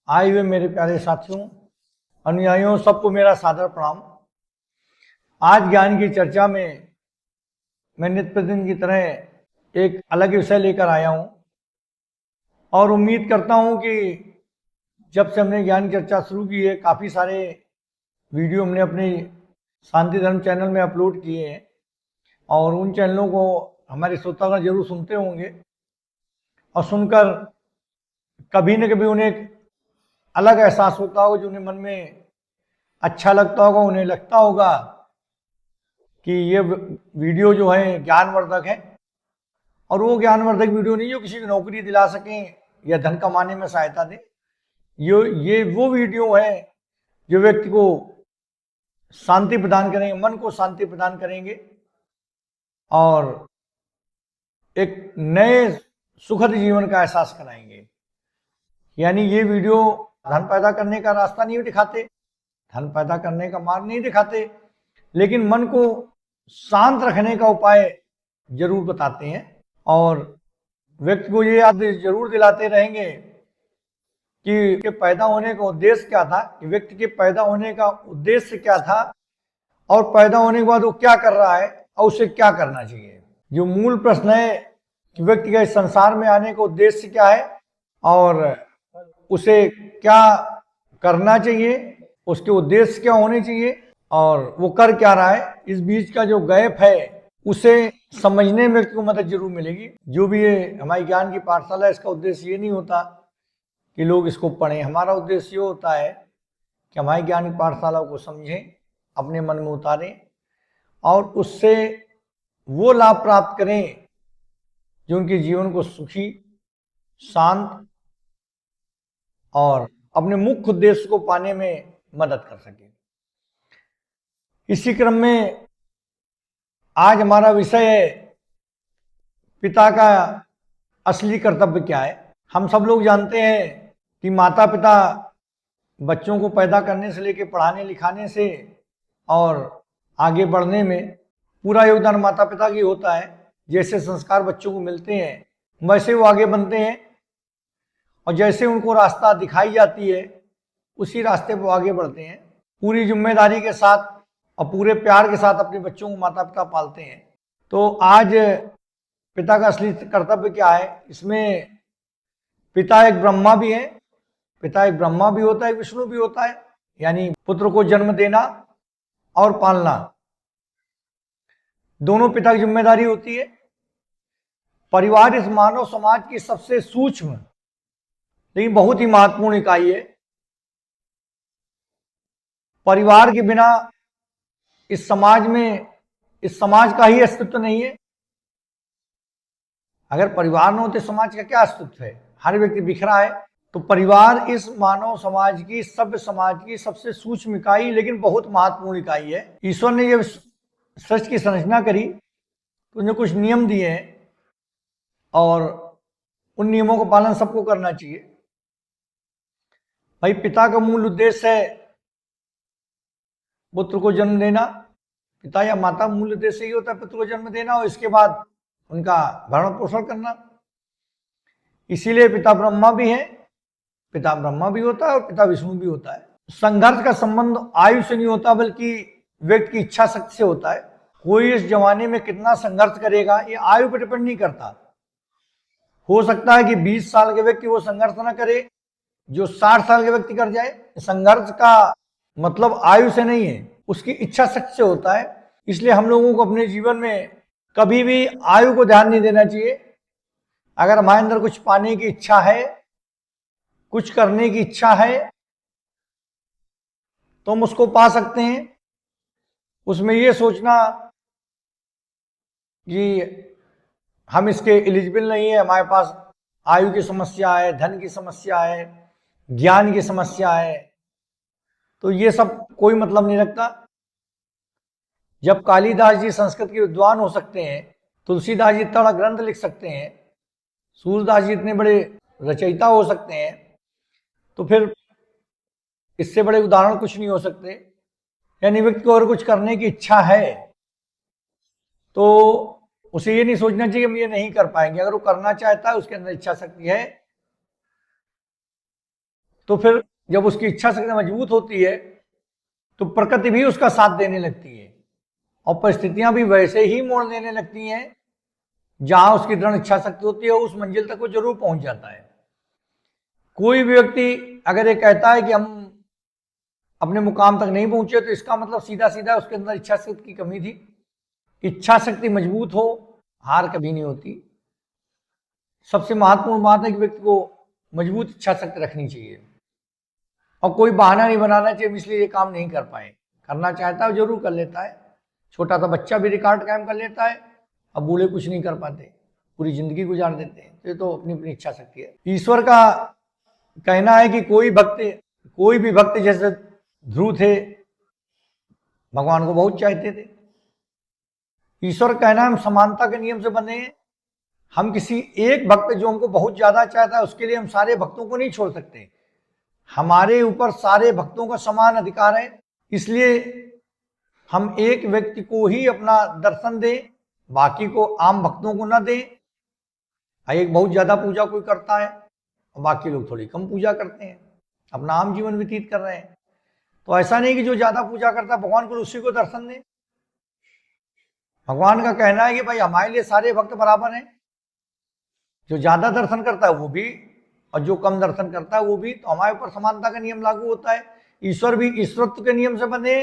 आए हुए मेरे प्यारे साथियों, अनुयायियों, सबको मेरा सादर प्रणाम। आज ज्ञान की चर्चा में मैं नित्य प्रतिदिन की तरह एक अलग विषय लेकर आया हूं और उम्मीद करता हूं कि जब से हमने ज्ञान की चर्चा शुरू की है, काफ़ी सारे वीडियो हमने अपने शांति धर्म चैनल में अपलोड किए हैं और उन चैनलों को हमारे श्रोतागण जरूर सुनते होंगे और सुनकर कभी न कभी उन्हें एक अलग एहसास होता होगा, जो उन्हें मन में अच्छा लगता होगा, उन्हें लगता होगा कि ये वीडियो जो है ज्ञानवर्धक है। और वो ज्ञानवर्धक वीडियो नहीं जो किसी को नौकरी दिला सकें या धन कमाने में सहायता दे। ये वो वीडियो है जो व्यक्ति को शांति प्रदान करेंगे, मन को शांति प्रदान करेंगे और एक नए सुखद जीवन का एहसास कराएंगे। यानी ये वीडियो धन पैदा करने का रास्ता नहीं दिखाते, धन पैदा करने का मार्ग नहीं दिखाते, लेकिन मन को शांत रखने का उपाय जरूर बताते हैं और व्यक्ति को ये याद जरूर दिलाते रहेंगे कि पैदा होने का उद्देश्य क्या था, कि व्यक्ति के पैदा होने का उद्देश्य क्या था और पैदा होने के बाद वो क्या कर रहा है और उसे क्या करना चाहिए। जो मूल प्रश्न है कि व्यक्ति का इस संसार में आने का उद्देश्य क्या है और उसे क्या करना चाहिए, उसके उद्देश्य क्या होने चाहिए और वो कर क्या रहा है, इस बीच का जो गैप है उसे समझने में व्यक्ति को मदद जरूर मिलेगी। जो भी ये हमारी ज्ञान की पाठशाला है, इसका उद्देश्य ये नहीं होता कि लोग इसको पढ़ें। हमारा उद्देश्य ये होता है कि हमारी ज्ञान की पाठशाला को समझें, अपने मन में उतारें और उससे वो लाभ प्राप्त करें जो उनके जीवन को सुखी, शांत और अपने मुख्य उद्देश्य को पाने में मदद कर सके। इसी क्रम में आज हमारा विषय है पिता का असली कर्तव्य क्या है। हम सब लोग जानते हैं कि माता पिता बच्चों को पैदा करने से लेकर पढ़ाने लिखाने से और आगे बढ़ने में पूरा योगदान माता पिता की होता है। जैसे संस्कार बच्चों को मिलते हैं वैसे वो आगे बनते हैं और जैसे उनको रास्ता दिखाई जाती है उसी रास्ते पर आगे बढ़ते हैं। पूरी जिम्मेदारी के साथ और पूरे प्यार के साथ अपने बच्चों को माता पिता पालते हैं। तो आज पिता का असली कर्तव्य क्या है, इसमें पिता एक ब्रह्मा भी है, पिता एक ब्रह्मा भी होता है, विष्णु भी होता है। यानी पुत्र को जन्म देना और पालना दोनों पिता की जिम्मेदारी होती है। परिवार इस मानव समाज की सबसे सूक्ष्म लेकिन बहुत ही महत्वपूर्ण इकाई है। परिवार के बिना इस समाज का ही अस्तित्व नहीं है। अगर परिवार न हो तो समाज का क्या अस्तित्व है? हर व्यक्ति बिखरा है। तो परिवार इस मानव समाज की, सभ्य समाज की सबसे सूक्ष्म इकाई लेकिन बहुत महत्वपूर्ण इकाई है। ईश्वर ने जब सृष्टि की संरचना करी तो उन्हें कुछ नियम दिए हैं और उन नियमों का पालन सबको करना चाहिए। भाई, पिता का मूल उद्देश्य है पुत्र को जन्म देना। पिता या माता मूल उद्देश्य ही होता है पुत्र को जन्म देना और इसके बाद उनका भरण पोषण करना। इसीलिए पिता ब्रह्मा भी है, पिता ब्रह्मा भी होता है और पिता विष्णु भी होता है। संघर्ष का संबंध आयु से नहीं होता बल्कि व्यक्ति की इच्छा शक्ति से होता है। कोई इस जमाने में कितना संघर्ष करेगा ये आयु पर डिपेंड नहीं करता। हो सकता है कि 20 साल के व्यक्ति वो संघर्ष ना करे जो 60 साल के व्यक्ति कर जाए। संघर्ष का मतलब आयु से नहीं है, उसकी इच्छा शक्ति से होता है। इसलिए हम लोगों को अपने जीवन में कभी भी आयु को ध्यान नहीं देना चाहिए। अगर हमारे अंदर कुछ पाने की इच्छा है, कुछ करने की इच्छा है तो हम उसको पा सकते हैं। उसमें यह सोचना कि हम इसके एलिजिबल नहीं है, हमारे पास आयु की समस्या है, धन की समस्या है, ज्ञान की समस्या है, तो ये सब कोई मतलब नहीं रखता। जब कालिदास जी संस्कृत के विद्वान हो सकते हैं, तुलसीदास जी इतना बड़ा ग्रंथ लिख सकते हैं, सूरदास जी इतने बड़े रचयिता हो सकते हैं, तो फिर इससे बड़े उदाहरण कुछ नहीं हो सकते। यानी व्यक्ति को अगर कुछ करने की इच्छा है तो उसे ये नहीं सोचना चाहिए हम ये नहीं कर पाएंगे। अगर वो करना चाहता है, उसके अंदर इच्छा शक्ति है, तो फिर जब उसकी इच्छा शक्ति मजबूत होती है तो प्रकृति भी उसका साथ देने लगती है और परिस्थितियां भी वैसे ही मोड़ लेने लगती हैं। जहां उसकी दृढ़ इच्छा शक्ति होती है उस मंजिल तक वो जरूर पहुंच जाता है। कोई भी व्यक्ति अगर ये कहता है कि हम अपने मुकाम तक नहीं पहुंचे तो इसका मतलब सीधा सीधा उसके अंदर इच्छा शक्ति की कमी थी। इच्छा शक्ति मजबूत हो, हार कभी नहीं होती। सबसे महत्वपूर्ण बात है कि व्यक्ति को मजबूत इच्छा शक्ति रखनी चाहिए और कोई बहाना नहीं बनाना चाहिए इसलिए ये काम नहीं कर पाए। करना चाहता है जरूर कर लेता है। छोटा सा बच्चा भी रिकॉर्ड कायम कर लेता है, अब बूढ़े कुछ नहीं कर पाते, पूरी जिंदगी गुजार देते हैं। तो ये तो अपनी अपनी इच्छा शक्ति है। ईश्वर का कहना है कि कोई भी भक्त जैसे ध्रुव थे, भगवान को बहुत चाहते थे। ईश्वर कहना है हम समानता के नियम से बने हैं। हम किसी एक भक्त जो हमको बहुत ज्यादा चाहता है उसके लिए हम सारे भक्तों को नहीं छोड़ सकते। हमारे ऊपर सारे भक्तों का समान अधिकार है, इसलिए हम एक व्यक्ति को ही अपना दर्शन दें, बाकी को आम भक्तों को न दें। एक बहुत ज्यादा पूजा कोई करता है और बाकी लोग थोड़ी कम पूजा करते हैं, अपना आम जीवन व्यतीत कर रहे हैं। तो ऐसा नहीं कि जो ज्यादा पूजा करता है भगवान को उसी को दर्शन दें। भगवान का कहना है कि भाई हमारे लिए सारे भक्त बराबर हैं। जो ज्यादा दर्शन करता है वो भी और जो कम दर्शन करता है वो भी। तो हमारे ऊपर समानता का नियम लागू होता है। ईश्वर भी ईश्वरत्व के नियम से बने,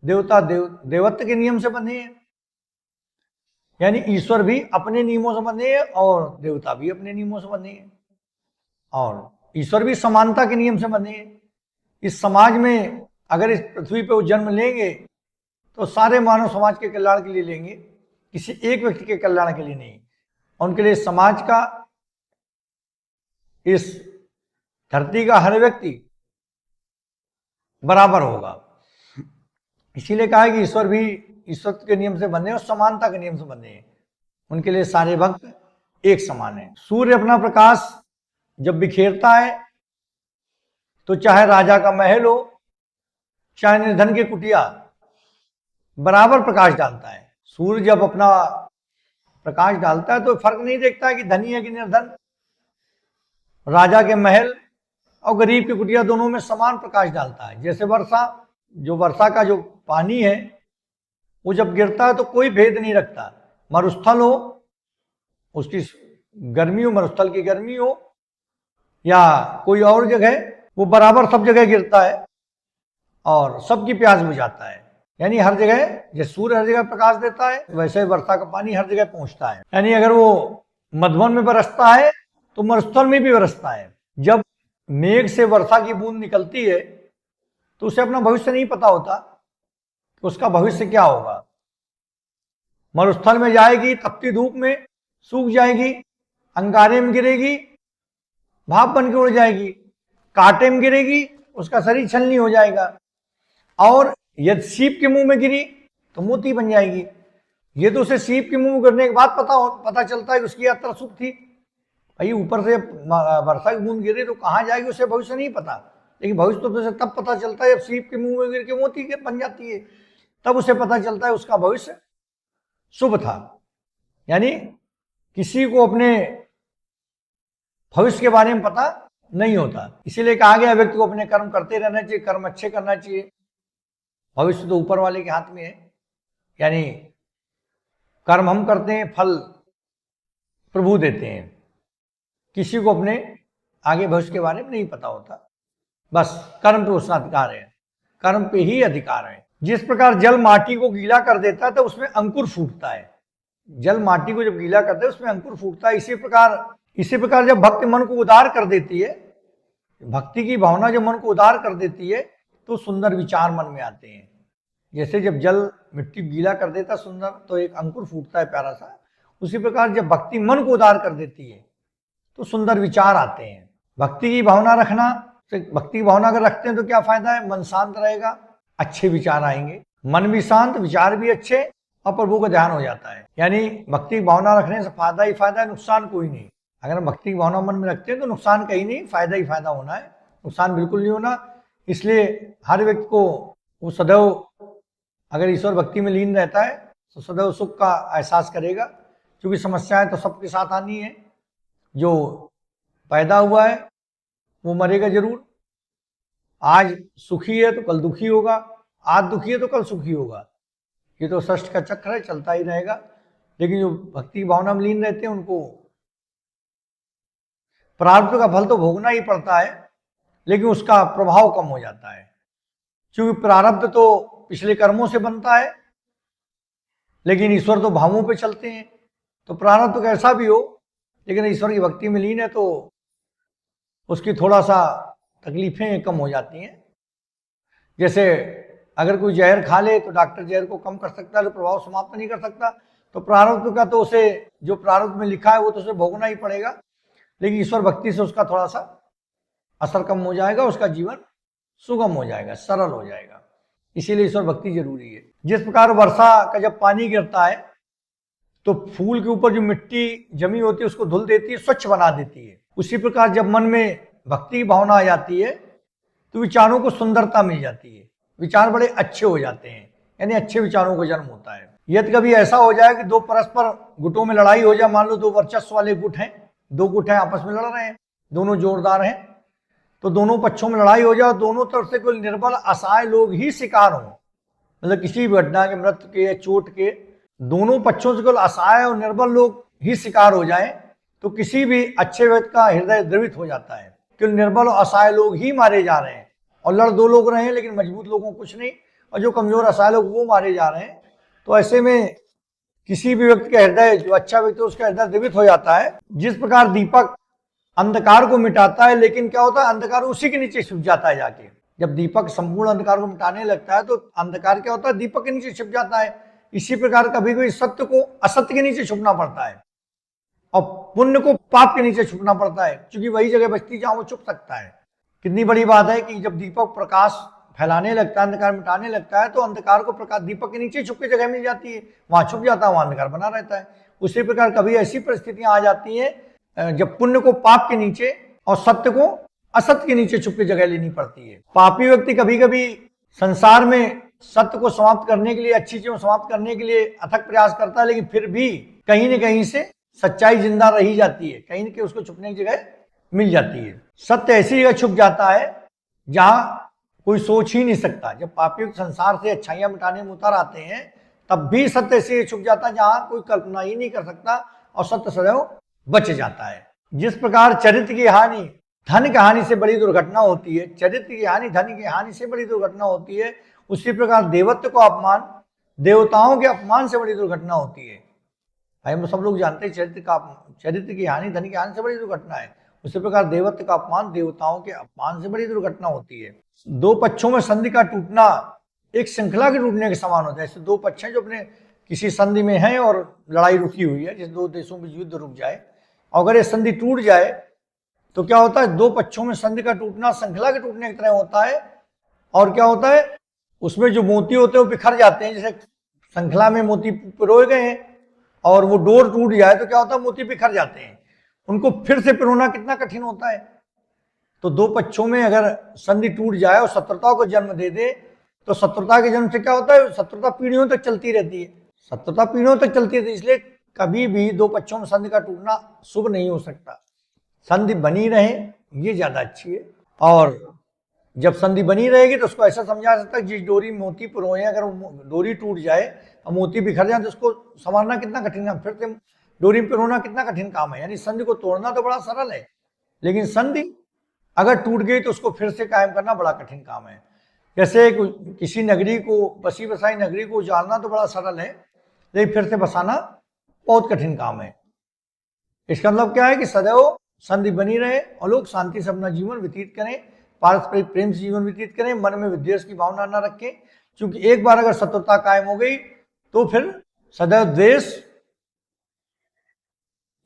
देवता देवत्व के नियम से बने, यानी ईश्वर भी अपने नियमों से बने और देवता भी अपने नियमों से बने और ईश्वर भी समानता के नियम से बने। इस समाज में अगर इस पृथ्वी पे वो जन्म लेंगे तो सारे मानव समाज के कल्याण के लिए लेंगे, किसी एक व्यक्ति के कल्याण के लिए नहीं। उनके लिए समाज का, इस धरती का हर व्यक्ति बराबर होगा। इसीलिए कहा है कि ईश्वर भी ईश्वरत्व के नियम से बने और समानता के नियम से बने। उनके लिए सारे भक्त एक समान है। सूर्य अपना प्रकाश जब बिखेरता है तो चाहे राजा का महल हो चाहे निर्धन की कुटिया, बराबर प्रकाश डालता है। सूर्य जब अपना प्रकाश डालता है तो फर्क नहीं देखता है कि धनी है कि निर्धन, राजा के महल और गरीब की कुटिया दोनों में समान प्रकाश डालता है। जैसे वर्षा का जो पानी है वो जब गिरता है तो कोई भेद नहीं रखता, मरुस्थल हो उसकी गर्मी हो, मरुस्थल की गर्मी हो या कोई और जगह, वो बराबर सब जगह गिरता है और सबकी प्यास बुझाता है। यानी हर जगह, जैसे सूर्य हर जगह प्रकाश देता है वैसे वर्षा का पानी हर जगह पहुंचता है। यानी अगर वो मधुबन में बरसता है तो मरुस्थल में भी बरसता है। जब मेघ से वर्षा की बूंद निकलती है तो उसे अपना भविष्य नहीं पता होता कि उसका भविष्य क्या होगा। मरुस्थल में जाएगी, तपती धूप में सूख जाएगी, अंगारे में गिरेगी, भाप बन के उड़ जाएगी, कांटे में गिरेगी, उसका शरीर छलनी हो जाएगा, और यदि सीप के मुंह में गिरी तो मोती बन जाएगी। ये तो उसे सीप के मुंह में गिरने के बाद पता चलता है कि उसकी यात्रा शुभ थी। भाई ऊपर से वर्षा की बूंद गिरे तो कहाँ जाएगी उसे भविष्य नहीं पता, लेकिन भविष्य तो उसे तब पता चलता है जब सीप के मुंह में गिर के मोती बन जाती है, तब उसे पता चलता है उसका भविष्य शुभ था। यानी किसी को अपने भविष्य के बारे में पता नहीं होता। इसीलिए कहा गया व्यक्ति को अपने कर्म करते रहना चाहिए, कर्म अच्छे करना चाहिए। भविष्य तो ऊपर वाले के हाथ में है, यानी कर्म हम करते हैं, फल प्रभु देते हैं। किसी को अपने आगे भविष्य के बारे में नहीं पता होता। बस कर्म पे उसका अधिकार है, कर्म पे ही अधिकार है। जिस प्रकार जल माटी को गीला कर देता है तो उसमें अंकुर फूटता है। जल माटी को जब गीला करते है उसमें अंकुर फूटता है। इसी प्रकार जब भक्ति मन को उदार कर देती है, भक्ति की भावना जब मन को उदार कर देती है तो सुंदर विचार मन में आते हैं। जैसे जब जल मिट्टी गीला कर देता सुंदर तो एक अंकुर फूटता है प्यारा सा, उसी प्रकार जब भक्ति मन को उदार कर देती है तो सुंदर विचार आते हैं। भक्ति की भावना रखना, भक्ति की भावना अगर रखते हैं तो क्या फायदा है? मन शांत रहेगा, अच्छे विचार आएंगे। मन भी शांत, विचार भी अच्छे और प्रभु का ध्यान हो जाता है। यानी भक्ति की भावना रखने से फायदा ही फायदा है, नुकसान कोई नहीं। अगर हम भक्ति की भावना मन में रखते हैं तो नुकसान कहीं नहीं, फायदा ही फायदा होना है, नुकसान बिल्कुल नहीं होना। इसलिए हर व्यक्ति को वो सदैव अगर ईश्वर भक्ति में लीन रहता है तो सदैव सुख का एहसास करेगा, क्योंकि समस्याएं तो सबके साथ आनी है। जो पैदा हुआ है वो मरेगा जरूर, आज सुखी है तो कल दुखी होगा, आज दुखी है तो कल सुखी होगा। ये तो षष्ठ का चक्र है, चलता ही रहेगा। लेकिन जो भक्ति की भावना में लीन रहते हैं उनको प्रारब्ध का फल तो भोगना ही पड़ता है, लेकिन उसका प्रभाव कम हो जाता है, क्योंकि प्रारब्ध तो पिछले कर्मों से बनता है, लेकिन ईश्वर तो भावों पे चलते हैं। तो प्रारब्ध तो कैसा भी हो, लेकिन ईश्वर की भक्ति में लीन है तो उसकी थोड़ा सा तकलीफें कम हो जाती हैं। जैसे अगर कोई जहर खा ले तो डॉक्टर जहर को कम कर सकता है, तो प्रभाव समाप्त नहीं कर सकता। तो प्रारब्ध का तो उसे, जो प्रारब्ध में लिखा है वो तो उसे भोगना ही पड़ेगा, लेकिन ईश्वर भक्ति से उसका थोड़ा सा असर कम हो जाएगा, उसका जीवन सुगम हो जाएगा, सरल हो जाएगा। इसीलिए ईश्वर भक्ति जरूरी है। जिस प्रकार वर्षा का जब पानी गिरता है तो फूल के ऊपर जो मिट्टी जमी होती है उसको धुल देती है, स्वच्छ बना देती है। उसी प्रकार जब मन में भक्ति की भावना आ जाती है तो विचारों को सुंदरता मिल जाती है, विचार बड़े अच्छे हो जाते हैं, यानी अच्छे विचारों का जन्म होता है। यदि कभी ऐसा हो जाए कि दो परस्पर गुटों में लड़ाई हो जाए, मान लो दो वर्चस्व वाले गुट हैं, दो गुट हैं आपस में लड़ रहे हैं, दोनों जोरदार हैं, तो दोनों पक्षों में लड़ाई हो जाए, दोनों तरफ से कोई निर्बल असहाय लोग ही शिकार हों, मतलब किसी भी घटना के, मृत्यु के या चोट के, दोनों पक्षों से केवल असहाय और निर्बल लोग ही शिकार हो जाए तो किसी भी अच्छे व्यक्ति का हृदय द्रवित हो जाता है कि निर्बल और असहाय लोग ही मारे जा रहे हैं, और लड़ दो लोग रहे हैं लेकिन मजबूत लोगों को कुछ नहीं, और जो कमजोर असहाय लोग वो मारे जा रहे हैं। तो ऐसे में किसी भी व्यक्ति का हृदय, जो अच्छा व्यक्ति है उसका हृदय द्रवित हो जाता है। जिस प्रकार दीपक अंधकार को मिटाता है, लेकिन क्या होता है, अंधकार उसी के नीचे छिप जाता है जाके। जब दीपक संपूर्ण अंधकार को मिटाने लगता है तो अंधकार क्या होता है, दीपक के नीचे छिप जाता है। इसी प्रकार कभी कभी सत्य को असत्य के नीचे छुपना पड़ता है, और पुण्य को पाप के नीचे छुपना पड़ता है, क्योंकि वही जगह बचती जहां वो छुप सकता है। कितनी बड़ी बात है कि जब दीपक प्रकाश फैलाने लगता है, अंधकार मिटाने लगता है, तो अंधकार को प्रकाश दीपक के नीचे छुप के जगह मिल जाती है, वहां छुप जाता है, वहां अंधकार बना रहता है। उसी प्रकार कभी ऐसी परिस्थितियां आ जाती हैं जब पुण्य को पाप के नीचे और सत्य को असत्य के नीचे छुप के जगह लेनी पड़ती है। पापी व्यक्ति कभी कभी संसार में सत्य को समाप्त करने के लिए, अच्छी चीजों समाप्त करने के लिए अथक प्रयास करता है, लेकिन फिर भी कहीं न कहीं से सच्चाई जिंदा रही जाती है, कहीं न कहीं उसको छुपने की जगह मिल जाती है। सत्य ऐसी जगह छुप जाता है जहां कोई सोच ही नहीं सकता। जब पापी संसार से अच्छाइयां मिटाने में उतर आते हैं तब भी सत्य ऐसे छुप जाता है जहां कोई कल्पना ही नहीं कर सकता, और सत्य सदैव बच जाता है। जिस प्रकार चरित्र की हानि धन की हानि से बड़ी दुर्घटना होती है, चरित्र की हानि धन की हानि से बड़ी दुर्घटना होती है, उसी प्रकार देवत्व को अपमान देवताओं के अपमान से बड़ी दुर्घटना होती है। भाई हम सब लोग जानते हैं चरित्र की हानि धन की हानि से बड़ी दुर्घटना है, उसी प्रकार देवत्व का अपमान देवताओं के अपमान से बड़ी दुर्घटना होती है। दो पक्षों में संधि का टूटना एक श्रृंखला के टूटने के समान होता है। ऐसे दो पक्ष हैं जो अपने किसी संधि में हैं और लड़ाई रुकी हुई है, जैसे दो देशों में युद्ध रुक जाए, अगर ये संधि टूट जाए तो क्या होता है, दो पक्षों में संधि का टूटना श्रृंखला के टूटने की तरह होता है। और क्या होता है, उसमें जो मोती होते हैं वो बिखर जाते हैं, जैसे श्रृंखला में मोती पिरोए गए हैं और वो डोर टूट जाए तो क्या होता है, मोती बिखर जाते हैं, उनको फिर से पिरोना कितना कठिन होता है। तो दो पक्षों में अगर संधि टूट जाए और शत्रुता को जन्म दे दे तो शत्रुता के जन्म से क्या होता है, शत्रुता पीढ़ियों तक चलती रहती है, शत्रुता पीढ़ियों तक चलती रहती है। इसलिए कभी भी दो पक्षों में संधि का टूटना शुभ नहीं हो सकता, संधि बनी रहे ये ज्यादा अच्छी है। और जब संधि बनी रहेगी तो उसको ऐसा समझा सकता है, जिस डोरी मोती पिरोए अगर डोरी टूट जाए और मोती बिखर जाए तो उसको संभालना कितना कठिन है, फिर से डोरी पिरोना कितना कठिन काम है। यानी संधि को तोड़ना तो बड़ा सरल है, लेकिन संधि अगर टूट गई तो उसको फिर से कायम करना बड़ा कठिन काम है। जैसे किसी नगरी को, बसी बसाई नगरी को उजाड़ना तो बड़ा सरल है, लेकिन फिर से बसाना बहुत कठिन काम है। इसका मतलब क्या है कि सदैव संधि बनी रहे और लोग शांति से अपना जीवन व्यतीत करें, पारस्परिक प्रेम से जीवन व्यतीत करें, मन में विद्वेष की भावना न रखें, क्योंकि एक बार अगर शत्रुता कायम हो गई तो फिर सदैव द्वेष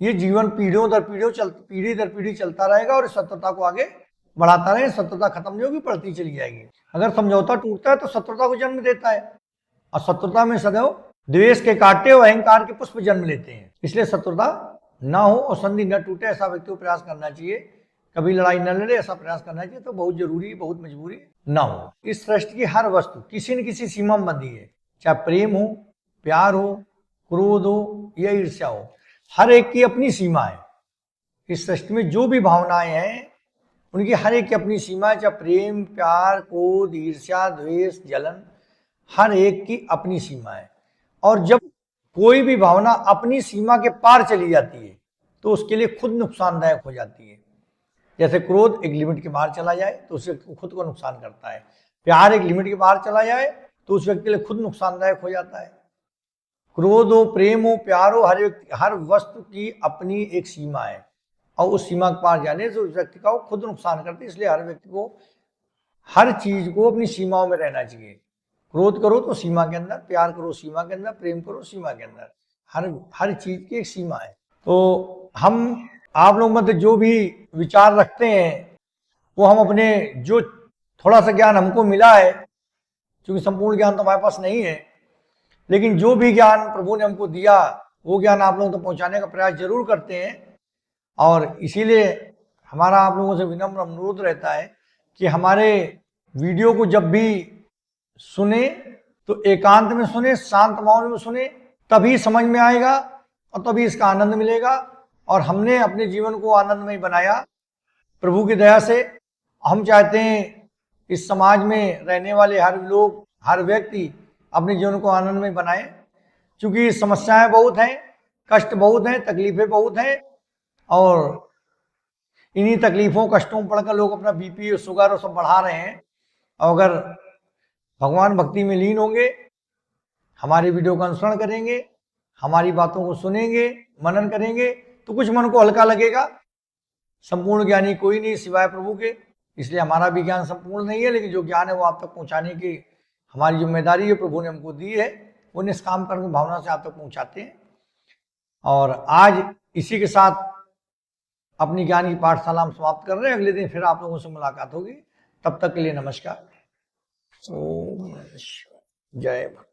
ये जीवन पीढ़ियों दर पीढ़ी दर पीढ़ी चलता रहेगा और इस शत्रुता को आगे बढ़ाता रहे। शत्रुता खत्म नहीं होगी, बढ़ती चली जाएगी। अगर समझौता टूटता है तो शत्रुता को जन्म देता है, और शत्रुता में सदैव द्वेष के कांटे और अहंकार के पुष्प जन्म लेते हैं। इसलिए शत्रुता ना हो और संधि न टूटे ऐसा व्यक्ति को प्रयास करना चाहिए, कभी लड़ाई न लड़े ऐसा प्रयास करना चाहिए। तो बहुत जरूरी, बहुत मजबूरी ना हो। इस सृष्टि की हर वस्तु किसी न किसी सीमा में बंधी है, चाहे प्रेम हो, प्यार हो, क्रोध हो या ईर्ष्या हो, हर एक की अपनी सीमा है। इस सृष्टि में जो भी भावनाएं हैं उनकी हर एक की अपनी सीमा है, चाहे प्रेम, प्यार, क्रोध, ईर्ष्या, द्वेष, जलन, हर एक की अपनी सीमा है। और जब कोई भी भावना अपनी सीमा के पार चली जाती है तो उसके लिए खुद नुकसानदायक हो जाती है। जैसे क्रोध एक लिमिट के बाहर चला जाए तो उस व्यक्ति को खुद को नुकसान करता है, प्यार एक लिमिट के बाहर चला जाए तो उस व्यक्ति के लिए खुद नुकसानदायक हो जाता है। क्रोध हो, प्रेम हो, प्यार हो, हर वस्तु की अपनी एक सीमा है और उस सीमा के पार जाने से उस व्यक्ति का वो खुद नुकसान करती है। इसलिए हर व्यक्ति को हर चीज को अपनी सीमाओं में रहना चाहिए। क्रोध करो तो सीमा के अंदर, प्यार करो सीमा के अंदर, प्रेम करो सीमा के अंदर, हर चीज की एक सीमा है। तो हम आप लोग मतलब जो भी विचार रखते हैं वो हम अपने जो थोड़ा सा ज्ञान हमको मिला है, क्योंकि संपूर्ण ज्ञान तो हमारे पास नहीं है, लेकिन जो भी ज्ञान प्रभु ने हमको दिया वो ज्ञान आप लोगों तक पहुंचाने का प्रयास जरूर करते हैं। और इसीलिए हमारा आप लोगों से विनम्र अनुरोध रहता है कि हमारे वीडियो को जब भी सुने तो एकांत में सुने, शांत माहौल में सुने, तभी समझ में आएगा और तभी इसका आनंद मिलेगा। और हमने अपने जीवन को आनंदमय बनाया प्रभु की दया से। हम चाहते हैं इस समाज में रहने वाले हर लोग, हर व्यक्ति अपने जीवन को आनंदमय बनाए, क्योंकि समस्याएं बहुत हैं, कष्ट बहुत हैं, तकलीफें बहुत हैं, और इन्हीं तकलीफों कष्टों में पड़कर लोग अपना बीपी और शुगर और सब बढ़ा रहे हैं। और अगर भगवान भक्ति में लीन होंगे, हमारे वीडियो का अनुसरण करेंगे, हमारी बातों को सुनेंगे, मनन करेंगे, तो कुछ मन को हल्का लगेगा। संपूर्ण ज्ञानी कोई नहीं सिवाय प्रभु के, इसलिए हमारा भी ज्ञान संपूर्ण नहीं है, लेकिन जो ज्ञान है वो आप तक पहुंचाने की हमारी जिम्मेदारी है, प्रभु ने हमको दी है, वो निष्काम कर्म की भावना से आप तक पहुंचाते हैं। और आज इसी के साथ अपनी ज्ञान की पाठशाला हम समाप्त कर रहे हैं। अगले दिन फिर आप लोगों से मुलाकात होगी, तब तक के लिए नमस्कार। ओम जय भक्त।